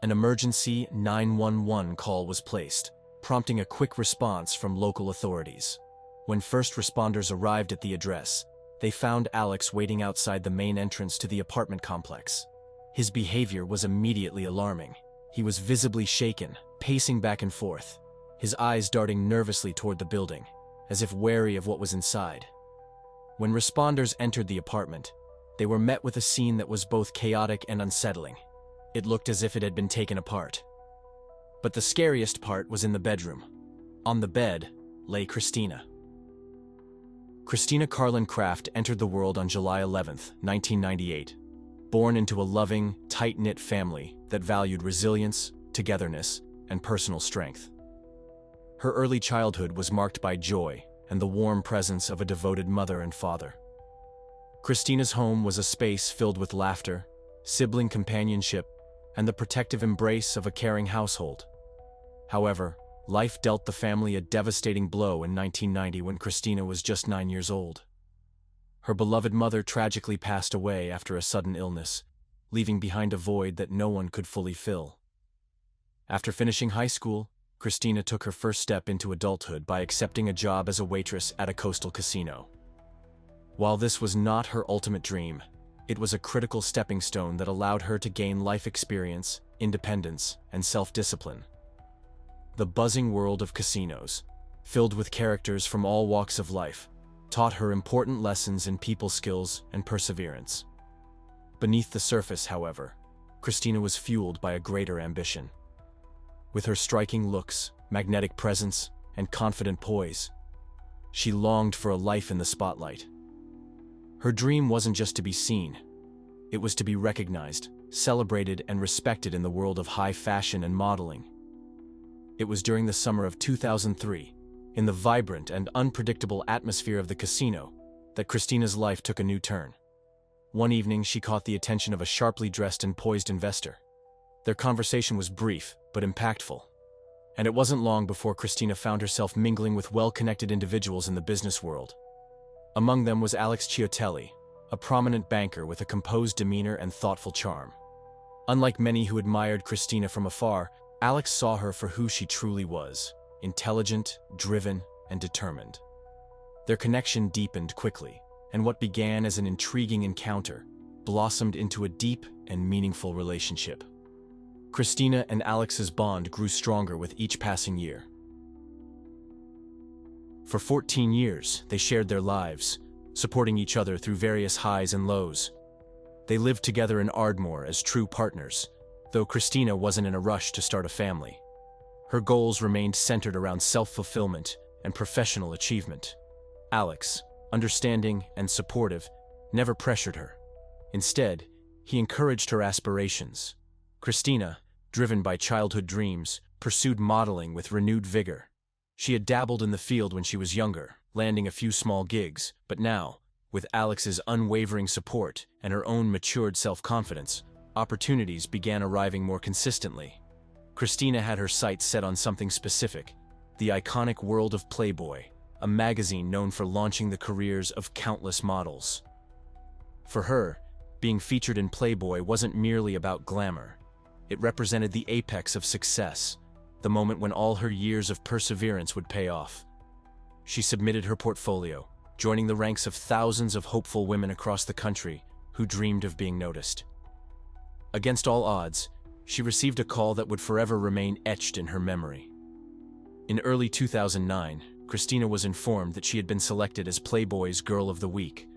an emergency 911 call was placed, prompting a quick response from local authorities. When first responders arrived at the address, they found Alex waiting outside the main entrance to the apartment complex. His behavior was immediately alarming. He was visibly shaken, pacing back and forth, his eyes darting nervously toward the building, as if wary of what was inside. When responders entered the apartment, they were met with a scene that was both chaotic and unsettling. It looked as if it had been taken apart. But the scariest part was in the bedroom. On the bed lay Christina. Christina Carlin Craft entered the world on July 11, 1998, born into a loving, tight-knit family that valued resilience, togetherness, and personal strength. Her early childhood was marked by joy and the warm presence of a devoted mother and father. Christina's home was a space filled with laughter, sibling companionship, and the protective embrace of a caring household. However, life dealt the family a devastating blow in 1990 when Christina was just 9 years old. Her beloved mother tragically passed away after a sudden illness, leaving behind a void that no one could fully fill. After finishing high school, Christina took her first step into adulthood by accepting a job as a waitress at a coastal casino. While this was not her ultimate dream, it was a critical stepping stone that allowed her to gain life experience, independence, and self-discipline. The buzzing world of casinos, filled with characters from all walks of life, taught her important lessons in people skills and perseverance. Beneath the surface, however, Christina was fueled by a greater ambition. With her striking looks, magnetic presence, and confident poise, she longed for a life in the spotlight. Her dream wasn't just to be seen, it was to be recognized, celebrated, and respected in the world of high fashion and modeling. It was during the summer of 2003, in the vibrant and unpredictable atmosphere of the casino, that Christina's life took a new turn. One evening, she caught the attention of a sharply dressed and poised investor. Their conversation was brief, but impactful. And it wasn't long before Christina found herself mingling with well-connected individuals in the business world. Among them was Alex Chiotelli, a prominent banker with a composed demeanor and thoughtful charm. Unlike many who admired Christina from afar, Alex saw her for who she truly was: intelligent, driven, and determined. Their connection deepened quickly, and what began as an intriguing encounter blossomed into a deep and meaningful relationship. Christina and Alex's bond grew stronger with each passing year. For 14 years, they shared their lives, supporting each other through various highs and lows. They lived together in Ardmore as true partners, though Christina wasn't in a rush to start a family. Her goals remained centered around self-fulfillment and professional achievement. Alex, understanding and supportive, never pressured her. Instead, he encouraged her aspirations. Christina, driven by childhood dreams, pursued modeling with renewed vigor. She had dabbled in the field when she was younger, landing a few small gigs, but now, with Alex's unwavering support and her own matured self-confidence, opportunities began arriving more consistently. Christina had her sights set on something specific: the iconic world of Playboy, a magazine known for launching the careers of countless models. For her, being featured in Playboy wasn't merely about glamour. It represented the apex of success, the moment when all her years of perseverance would pay off. She submitted her portfolio, joining the ranks of thousands of hopeful women across the country who dreamed of being noticed. Against all odds, she received a call that would forever remain etched in her memory. In early 2009, Christina was informed that she had been selected as Playboy's Girl of the Week,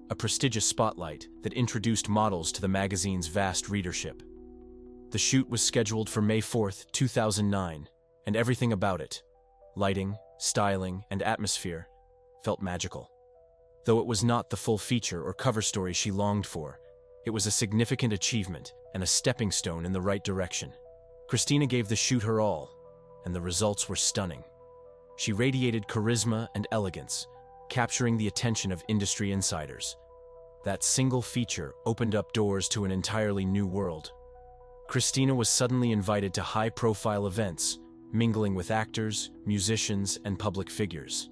a prestigious spotlight that introduced models to the magazine's vast readership. The shoot was scheduled for May 4, 2009, and everything about it, lighting, styling, and atmosphere, felt magical. Though it was not the full feature or cover story she longed for, it was a significant achievement and a stepping stone in the right direction. Christina gave the shoot her all, and the results were stunning. She radiated charisma and elegance, capturing the attention of industry insiders. That single feature opened up doors to an entirely new world. Christina was suddenly invited to high-profile events, mingling with actors, musicians, and public figures.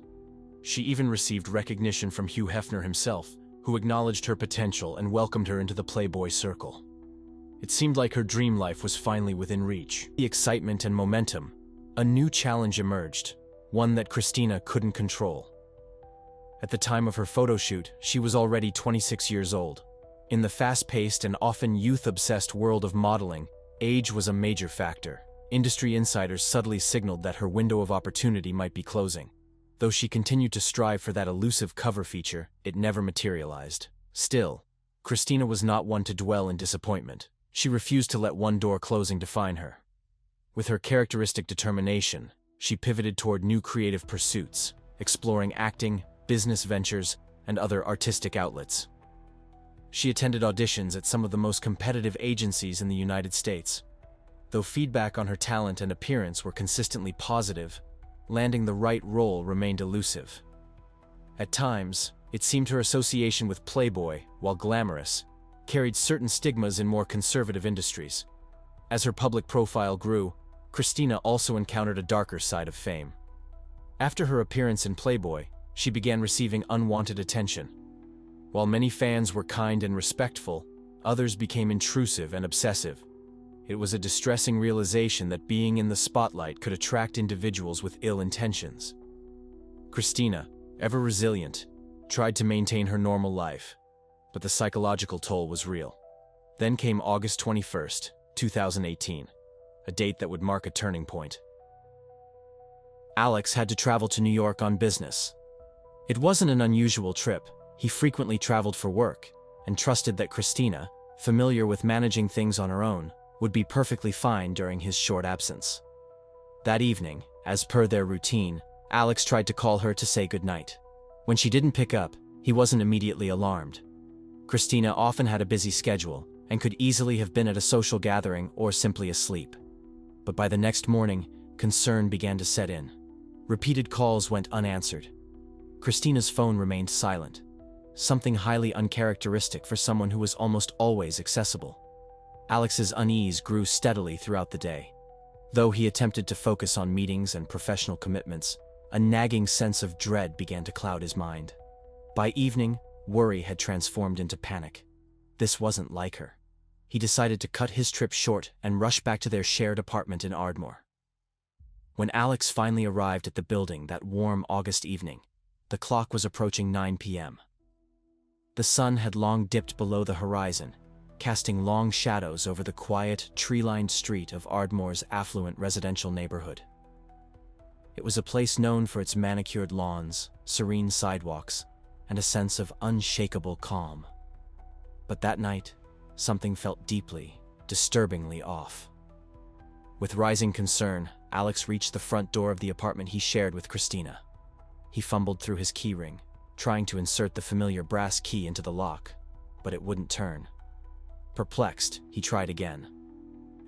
She even received recognition from Hugh Hefner himself, who acknowledged her potential and welcomed her into the Playboy circle. It seemed like her dream life was finally within reach. The excitement and momentum, a new challenge emerged, one that Christina couldn't control. At the time of her photo shoot, she was already 26 years old. In the fast-paced and often youth-obsessed world of modeling, age was a major factor. Industry insiders subtly signaled that her window of opportunity might be closing. Though she continued to strive for that elusive cover feature, it never materialized. Still, Christina was not one to dwell in disappointment. She refused to let one door closing define her. With her characteristic determination, she pivoted toward new creative pursuits, exploring acting, business ventures, and other artistic outlets. She attended auditions at some of the most competitive agencies in the United States. Though feedback on her talent and appearance were consistently positive, landing the right role remained elusive. At times, it seemed her association with Playboy, while glamorous, carried certain stigmas in more conservative industries. As her public profile grew, Christina also encountered a darker side of fame. After her appearance in Playboy, she began receiving unwanted attention. While many fans were kind and respectful, others became intrusive and obsessive. It was a distressing realization that being in the spotlight could attract individuals with ill intentions. Christina, ever resilient, tried to maintain her normal life, but the psychological toll was real. Then came August 21st, 2018, a date that would mark a turning point. Alex had to travel to New York on business. It wasn't an unusual trip. He frequently traveled for work and trusted that Christina, familiar with managing things on her own, would be perfectly fine during his short absence. That evening, as per their routine, Alex tried to call her to say goodnight. When she didn't pick up, he wasn't immediately alarmed. Christina often had a busy schedule and could easily have been at a social gathering or simply asleep. But by the next morning, concern began to set in. Repeated calls went unanswered. Christina's phone remained silent, something highly uncharacteristic for someone who was almost always accessible. Alex's unease grew steadily throughout the day. Though he attempted to focus on meetings and professional commitments, a nagging sense of dread began to cloud his mind. By evening, worry had transformed into panic. This wasn't like her. He decided to cut his trip short and rush back to their shared apartment in Ardmore. When Alex finally arrived at the building that warm August evening, the clock was approaching 9 p.m. The sun had long dipped below the horizon, casting long shadows over the quiet, tree-lined street of Ardmore's affluent residential neighborhood. It was a place known for its manicured lawns, serene sidewalks, and a sense of unshakable calm. But that night, something felt deeply, disturbingly off. With rising concern, Alex reached the front door of the apartment he shared with Christina. He fumbled through his keyring, trying to insert the familiar brass key into the lock, but it wouldn't turn. Perplexed, he tried again,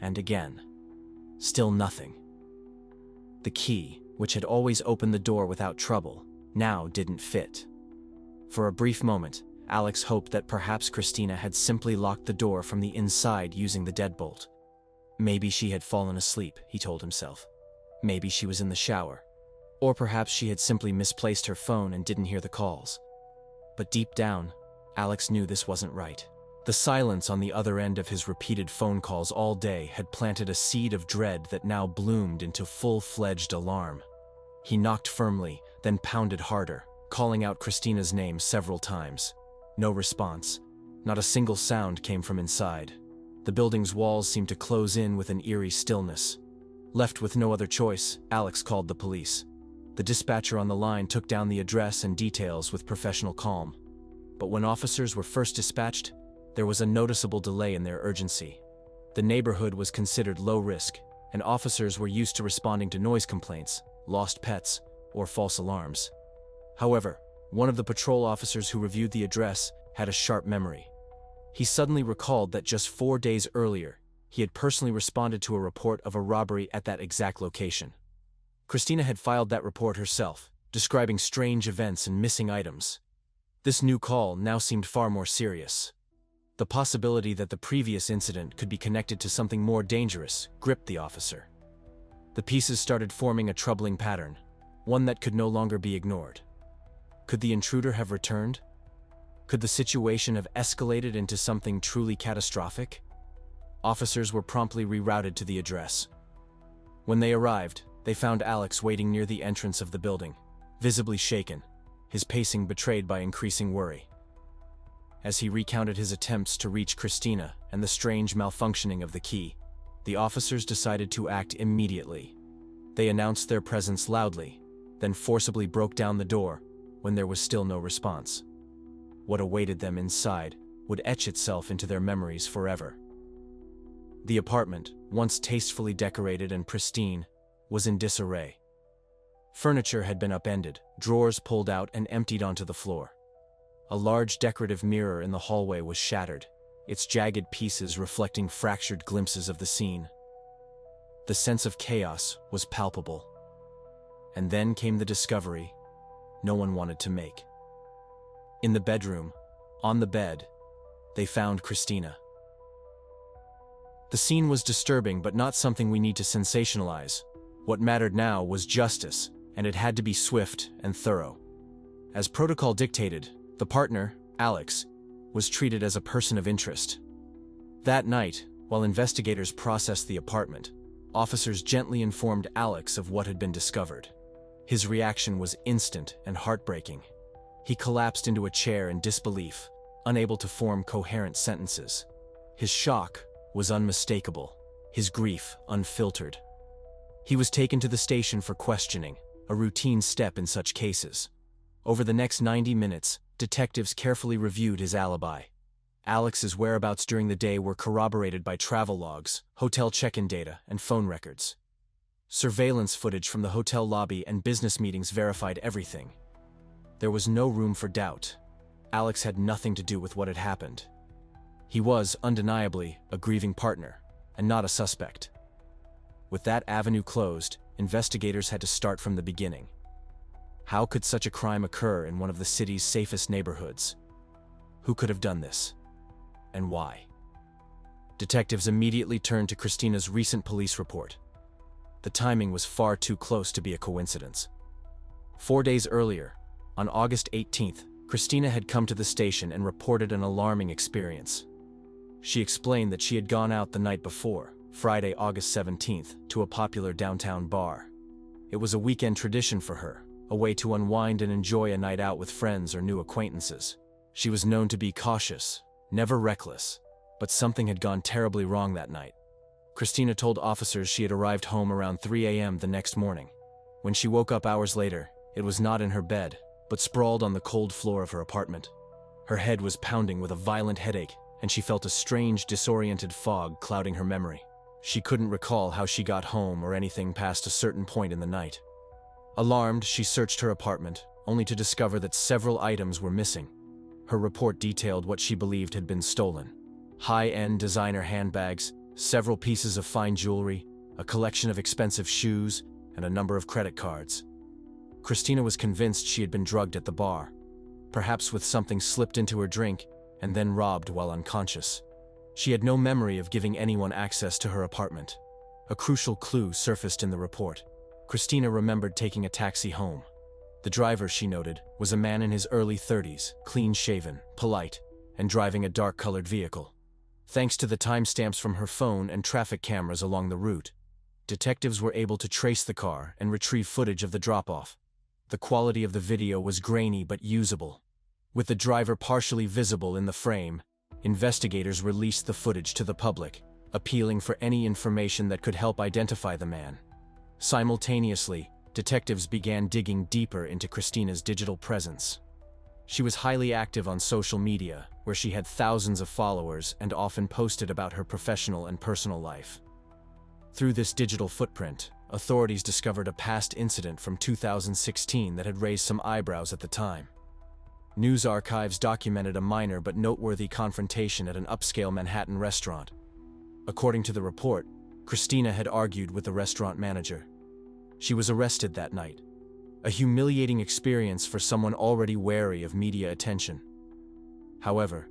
and again. Still nothing. The key, which had always opened the door without trouble, now didn't fit. For a brief moment, Alex hoped that perhaps Christina had simply locked the door from the inside using the deadbolt. Maybe she had fallen asleep, he told himself. Maybe she was in the shower. Or perhaps she had simply misplaced her phone and didn't hear the calls. But deep down, Alex knew this wasn't right. The silence on the other end of his repeated phone calls all day had planted a seed of dread that now bloomed into full-fledged alarm. He knocked firmly, then pounded harder, calling out Christina's name several times. No response. Not a single sound came from inside. The building's walls seemed to close in with an eerie stillness. Left with no other choice, Alex called the police. The dispatcher on the line took down the address and details with professional calm. But when officers were first dispatched, there was a noticeable delay in their urgency. The neighborhood was considered low risk, and officers were used to responding to noise complaints, lost pets, or false alarms. However, one of the patrol officers who reviewed the address had a sharp memory. He suddenly recalled that just 4 days earlier, he had personally responded to a report of a robbery at that exact location. Christina had filed that report herself, describing strange events and missing items. This new call now seemed far more serious. The possibility that the previous incident could be connected to something more dangerous gripped the officer. The pieces started forming a troubling pattern, one that could no longer be ignored. Could the intruder have returned? Could the situation have escalated into something truly catastrophic? officers were promptly rerouted to the address. When they arrived, they found Alex waiting near the entrance of the building, visibly shaken, his pacing betrayed by increasing worry. As he recounted his attempts to reach Christina and the strange malfunctioning of the key, the officers decided to act immediately. They announced their presence loudly, then forcibly broke down the door when there was still no response. What awaited them inside would etch itself into their memories forever. The apartment, once tastefully decorated and pristine, was in disarray. Furniture had been upended, drawers pulled out and emptied onto the floor. A large decorative mirror in the hallway was shattered, its jagged pieces reflecting fractured glimpses of the scene. The sense of chaos was palpable. And then came the discovery no one wanted to make. In the bedroom, on the bed, they found Christina. The scene was disturbing, but not something we need to sensationalize. What mattered now was justice, and it had to be swift and thorough. As protocol dictated, the partner, Alex, was treated as a person of interest. That night, while investigators processed the apartment, officers gently informed Alex of what had been discovered. His reaction was instant and heartbreaking. He collapsed into a chair in disbelief, unable to form coherent sentences. His shock was unmistakable, his grief unfiltered. He was taken to the station for questioning, a routine step in such cases. Over the next 90 minutes, detectives carefully reviewed his alibi. Alex's whereabouts during the day were corroborated by travel logs, hotel check-in data, and phone records. Surveillance footage from the hotel lobby and business meetings verified everything. There was no room for doubt. Alex had nothing to do with what had happened. He was, undeniably, a grieving partner, and not a suspect. With that avenue closed, investigators had to start from the beginning. How could such a crime occur in one of the city's safest neighborhoods? Who could have done this? And why? Detectives immediately turned to Christina's recent police report. The timing was far too close to be a coincidence. 4 days earlier, on August 18th, Christina had come to the station and reported an alarming experience. She explained that she had gone out the night before, Friday, August 17th, to a popular downtown bar. It was a weekend tradition for her, a way to unwind and enjoy a night out with friends or new acquaintances. She was known to be cautious, never reckless, but something had gone terribly wrong that night. Christina told officers she had arrived home around 3 a.m. the next morning. When she woke up hours later, it was not in her bed, but sprawled on the cold floor of her apartment. Her head was pounding with a violent headache, and she felt a strange, disoriented fog clouding her memory. She couldn't recall how she got home or anything past a certain point in the night. Alarmed, she searched her apartment, only to discover that several items were missing. Her report detailed what she believed had been stolen: high-end designer handbags, several pieces of fine jewelry, a collection of expensive shoes, and a number of credit cards. Christina was convinced she had been drugged at the bar, perhaps with something slipped into her drink and then robbed while unconscious. She had no memory of giving anyone access to her apartment. A crucial clue surfaced in the report. Christina remembered taking a taxi home. The driver, she noted, was a man in his early 30s, clean-shaven, polite, and driving a dark-colored vehicle. Thanks to the timestamps from her phone and traffic cameras along the route, detectives were able to trace the car and retrieve footage of the drop-off. The quality of the video was grainy but usable. With the driver partially visible in the frame, investigators released the footage to the public, appealing for any information that could help identify the man. Simultaneously, detectives began digging deeper into Christina's digital presence. She was highly active on social media, where she had thousands of followers and often posted about her professional and personal life. Through this digital footprint, authorities discovered a past incident from 2016 that had raised some eyebrows at the time. News archives documented a minor but noteworthy confrontation at an upscale Manhattan restaurant. According to the report, Christina had argued with the restaurant manager. She was arrested that night, a humiliating experience for someone already wary of media attention. However,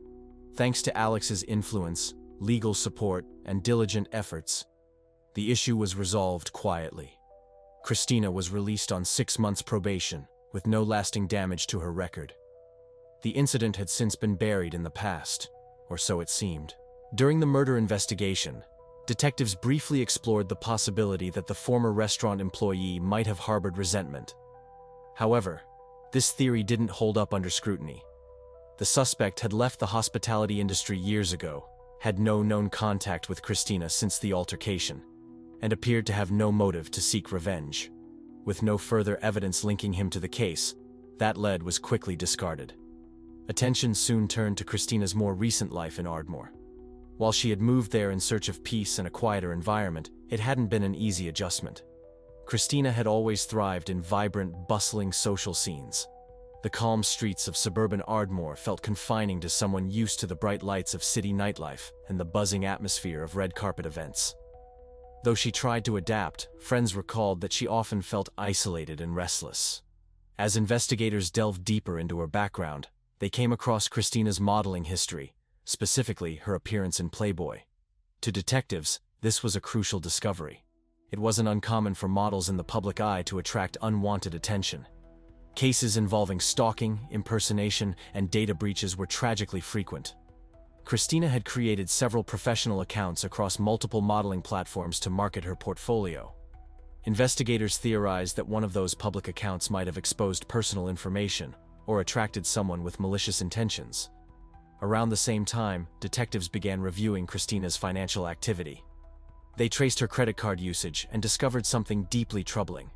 thanks to Alex's influence, legal support, and diligent efforts, the issue was resolved quietly. Christina was released on 6 months probation, with no lasting damage to her record. The incident had since been buried in the past, or so it seemed. During the murder investigation, detectives briefly explored the possibility that the former restaurant employee might have harbored resentment. However, this theory didn't hold up under scrutiny. The suspect had left the hospitality industry years ago, had no known contact with Christina since the altercation, and appeared to have no motive to seek revenge. With no further evidence linking him to the case, that lead was quickly discarded. Attention soon turned to Christina's more recent life in Ardmore. While she had moved there in search of peace and a quieter environment, it hadn't been an easy adjustment. Christina had always thrived in vibrant, bustling social scenes. The calm streets of suburban Ardmore felt confining to someone used to the bright lights of city nightlife and the buzzing atmosphere of red carpet events. Though she tried to adapt, friends recalled that she often felt isolated and restless. As investigators delved deeper into her background, they came across Christina's modeling history, specifically her appearance in Playboy. To detectives, this was a crucial discovery. It wasn't uncommon for models in the public eye to attract unwanted attention. Cases involving stalking, impersonation, and data breaches were tragically frequent. Christina had created several professional accounts across multiple modeling platforms to market her portfolio. Investigators theorized that one of those public accounts might have exposed personal information or attracted someone with malicious intentions. Around the same time, detectives began reviewing Christina's financial activity. They traced her credit card usage and discovered something deeply troubling.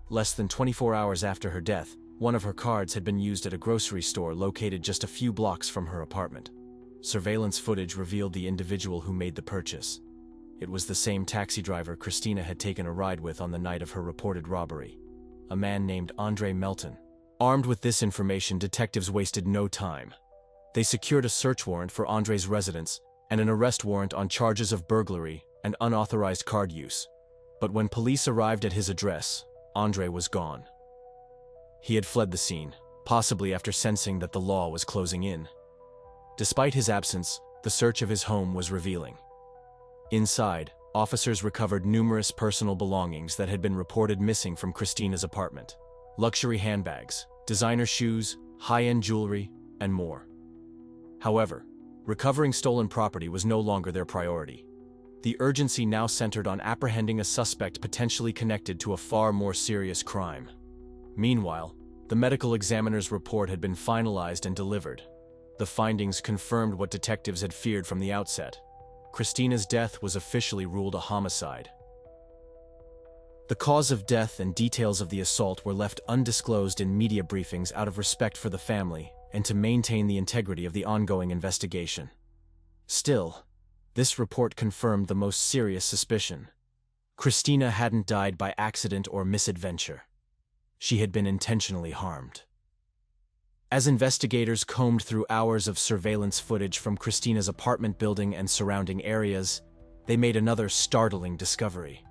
Less than 24 hours after her death, one of her cards had been used at a grocery store located just a few blocks from her apartment. Surveillance footage revealed the individual who made the purchase. It was the same taxi driver Christina had taken a ride with on the night of her reported robbery, a man named Andre Melton. Armed with this information, detectives wasted no time. They secured a search warrant for Andre's residence and an arrest warrant on charges of burglary and unauthorized card use. But when police arrived at his address, Andre was gone. He had fled the scene, possibly after sensing that the law was closing in. Despite his absence, the search of his home was revealing. Inside, officers recovered numerous personal belongings that had been reported missing from Christina's apartment. Luxury handbags, designer shoes, high-end jewelry, and more. However, recovering stolen property was no longer their priority. The urgency now centered on apprehending a suspect potentially connected to a far more serious crime. Meanwhile, the medical examiner's report had been finalized and delivered. The findings confirmed what detectives had feared from the outset. Christina's death was officially ruled a homicide. The cause of death and details of the assault were left undisclosed in media briefings out of respect for the family and to maintain the integrity of the ongoing investigation. Still, this report confirmed the most serious suspicion. Christina hadn't died by accident or misadventure. She had been intentionally harmed. As investigators combed through hours of surveillance footage from Christina's apartment building and surrounding areas, they made another startling discovery.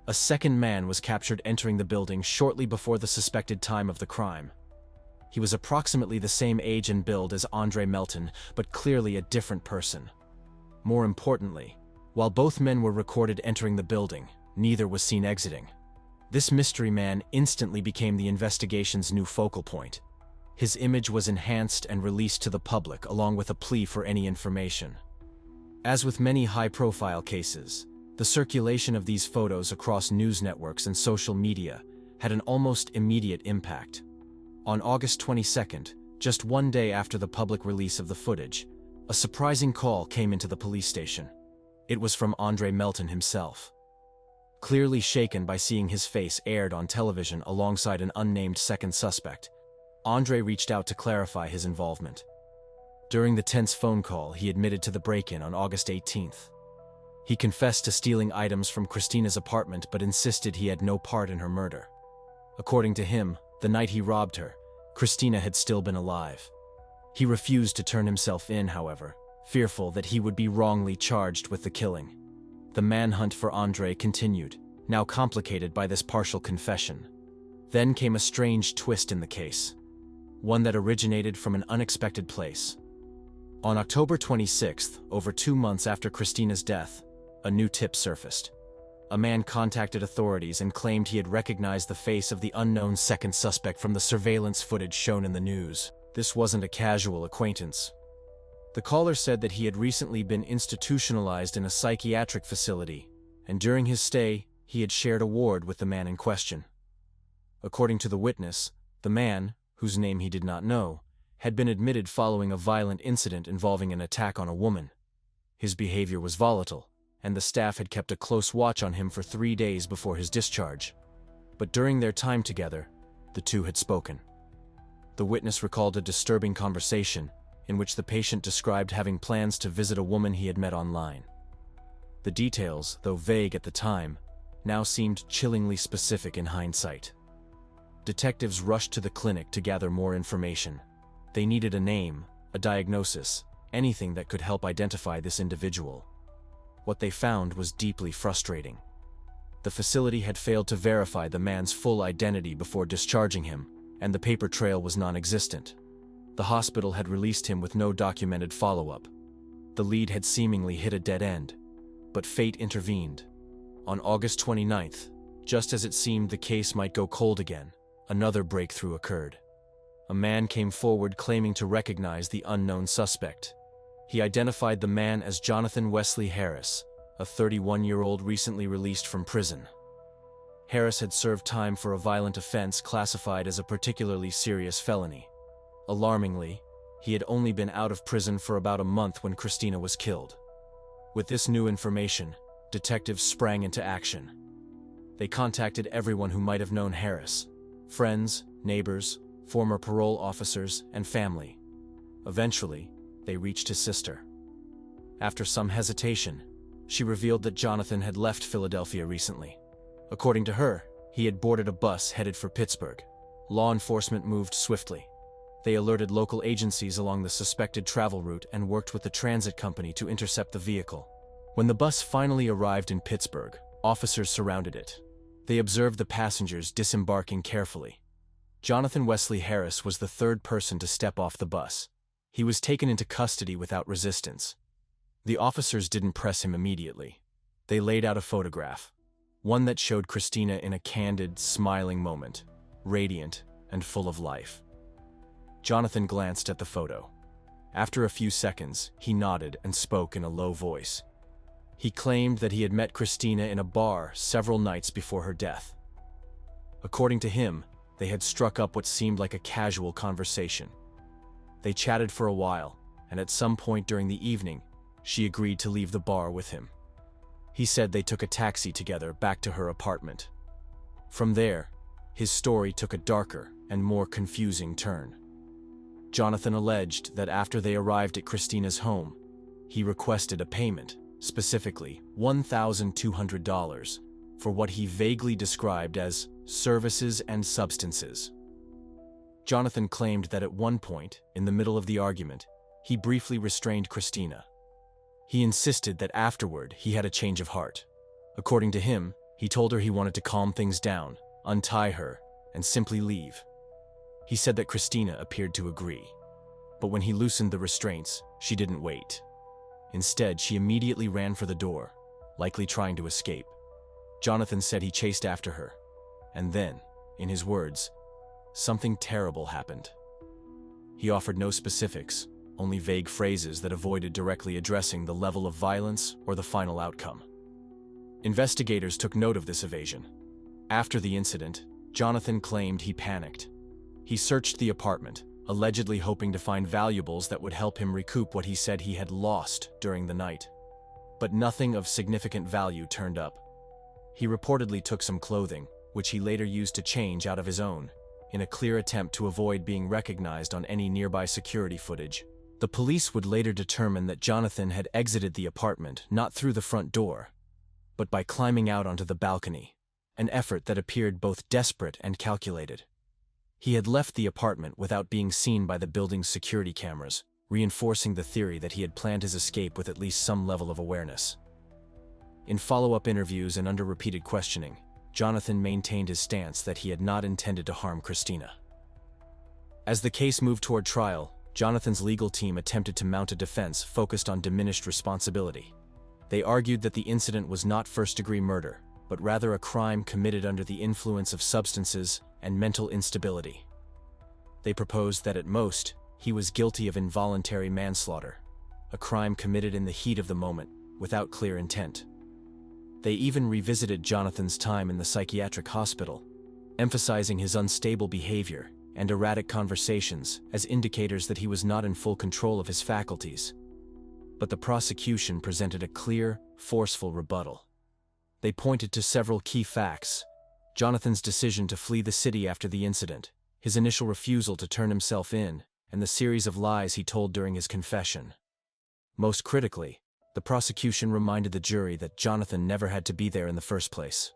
A second man was captured entering the building shortly before the suspected time of the crime. He was approximately the same age and build as Andre Melton, but clearly a different person. More importantly, while both men were recorded entering the building, neither was seen exiting. This mystery man instantly became the investigation's new focal point. His image was enhanced and released to the public along with a plea for any information. As with many high-profile cases, the circulation of these photos across news networks and social media had an almost immediate impact. On August 22nd, just one day after the public release of the footage, a surprising call came into the police station. It was from Andre Melton himself. Clearly shaken by seeing his face aired on television alongside an unnamed second suspect, Andre reached out to clarify his involvement. During the tense phone call, he admitted to the break-in on August 18th. He confessed to stealing items from Christina's apartment but insisted he had no part in her murder. According to him, the night he robbed her, Christina had still been alive. He refused to turn himself in, however, fearful that he would be wrongly charged with the killing. The manhunt for Andre continued, now complicated by this partial confession. Then came a strange twist in the case, one that originated from an unexpected place. On October 26th, over 2 months after Christina's death, a new tip surfaced. A man contacted authorities and claimed he had recognized the face of the unknown second suspect from the surveillance footage shown in the news. This wasn't a casual acquaintance. The caller said that he had recently been institutionalized in a psychiatric facility, and during his stay, he had shared a ward with the man in question. According to the witness, the man, whose name he did not know, had been admitted following a violent incident involving an attack on a woman. His behavior was volatile, and the staff had kept a close watch on him for 3 days before his discharge. But during their time together, the two had spoken. The witness recalled a disturbing conversation in which the patient described having plans to visit a woman he had met online. The details, though vague at the time, now seemed chillingly specific in hindsight. Detectives rushed to the clinic to gather more information. They needed a name, a diagnosis, anything that could help identify this individual. What they found was deeply frustrating. The facility had failed to verify the man's full identity before discharging him, and the paper trail was non-existent. The hospital had released him with no documented follow-up. The lead had seemingly hit a dead end, but fate intervened. On August 29th, just as it seemed the case might go cold again, another breakthrough occurred. A man came forward claiming to recognize the unknown suspect. He identified the man as Jonathan Wesley Harris, a 31-year-old recently released from prison. Harris had served time for a violent offense classified as a particularly serious felony. Alarmingly, he had only been out of prison for about a month when Christina was killed. With this new information, detectives sprang into action. They contacted everyone who might have known Harris: friends, neighbors, former parole officers, and family. Eventually, they reached his sister. After some hesitation, she revealed that Jonathan had left Philadelphia recently. According to her, he had boarded a bus headed for Pittsburgh. Law enforcement moved swiftly. They alerted local agencies along the suspected travel route and worked with the transit company to intercept the vehicle. When the bus finally arrived in Pittsburgh, officers surrounded it. They observed the passengers disembarking carefully. Jonathan Wesley Harris was the third person to step off the bus. He was taken into custody without resistance. The officers didn't press him immediately. They laid out a photograph, one that showed Christina in a candid, smiling moment, radiant and full of life. Jonathan glanced at the photo. After a few seconds, he nodded and spoke in a low voice. He claimed that he had met Christina in a bar several nights before her death. According to him, they had struck up what seemed like a casual conversation. They chatted for a while, and at some point during the evening, she agreed to leave the bar with him. He said they took a taxi together back to her apartment. From there, his story took a darker and more confusing turn. Jonathan alleged that after they arrived at Christina's home, he requested a payment, specifically $1,200, for what he vaguely described as services and substances. Jonathan claimed that at one point, in the middle of the argument, he briefly restrained Christina. He insisted that afterward he had a change of heart. According to him, he told her he wanted to calm things down, untie her, and simply leave. He said that Christina appeared to agree. But when he loosened the restraints, she didn't wait. Instead, she immediately ran for the door, likely trying to escape. Jonathan said he chased after her. And then, in his words, something terrible happened. He offered no specifics, only vague phrases that avoided directly addressing the level of violence or the final outcome. Investigators took note of this evasion. After the incident, Jonathan claimed he panicked. He searched the apartment, allegedly hoping to find valuables that would help him recoup what he said he had lost during the night. But nothing of significant value turned up. He reportedly took some clothing, which he later used to change out of his own, in a clear attempt to avoid being recognized on any nearby security footage. The police would later determine that Jonathan had exited the apartment not through the front door, but by climbing out onto the balcony, an effort that appeared both desperate and calculated. He had left the apartment without being seen by the building's security cameras, reinforcing the theory that he had planned his escape with at least some level of awareness. In follow-up interviews and under repeated questioning, Jonathan maintained his stance that he had not intended to harm Christina. As the case moved toward trial, Jonathan's legal team attempted to mount a defense focused on diminished responsibility. They argued that the incident was not first-degree murder, but rather a crime committed under the influence of substances and mental instability. They proposed that at most, he was guilty of involuntary manslaughter. a crime committed in the heat of the moment, without clear intent. They even revisited Jonathan's time in the psychiatric hospital, emphasizing his unstable behavior and erratic conversations as indicators that he was not in full control of his faculties. But the prosecution presented a clear, forceful rebuttal. They pointed to several key facts: Jonathan's decision to flee the city after the incident, his initial refusal to turn himself in, and the series of lies he told during his confession. Most critically, the prosecution reminded the jury that Jonathan never had to be there in the first place.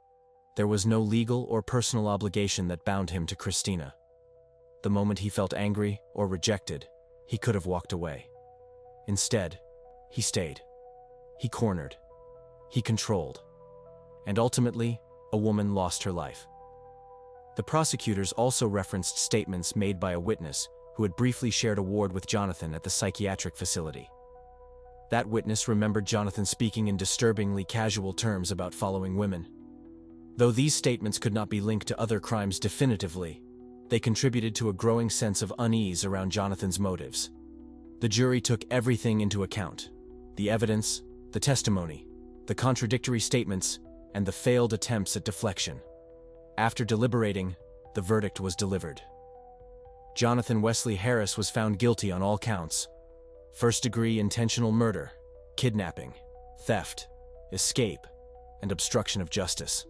There was no legal or personal obligation that bound him to Christina. The moment he felt angry or rejected, he could have walked away. Instead, he stayed. He cornered. He controlled. And ultimately, a woman lost her life. The prosecutors also referenced statements made by a witness who had briefly shared a ward with Jonathan at the psychiatric facility. That witness remembered Jonathan speaking in disturbingly casual terms about following women. Though these statements could not be linked to other crimes definitively, they contributed to a growing sense of unease around Jonathan's motives. The jury took everything into account: the evidence, the testimony, the contradictory statements, and the failed attempts at deflection. After deliberating, the verdict was delivered. Jonathan Wesley Harris was found guilty on all counts: first-degree intentional murder, kidnapping, theft, escape, and obstruction of justice.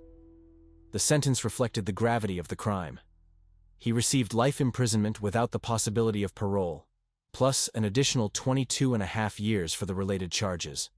The sentence reflected the gravity of the crime. He received life imprisonment without the possibility of parole, plus an additional 22.5 years for the related charges.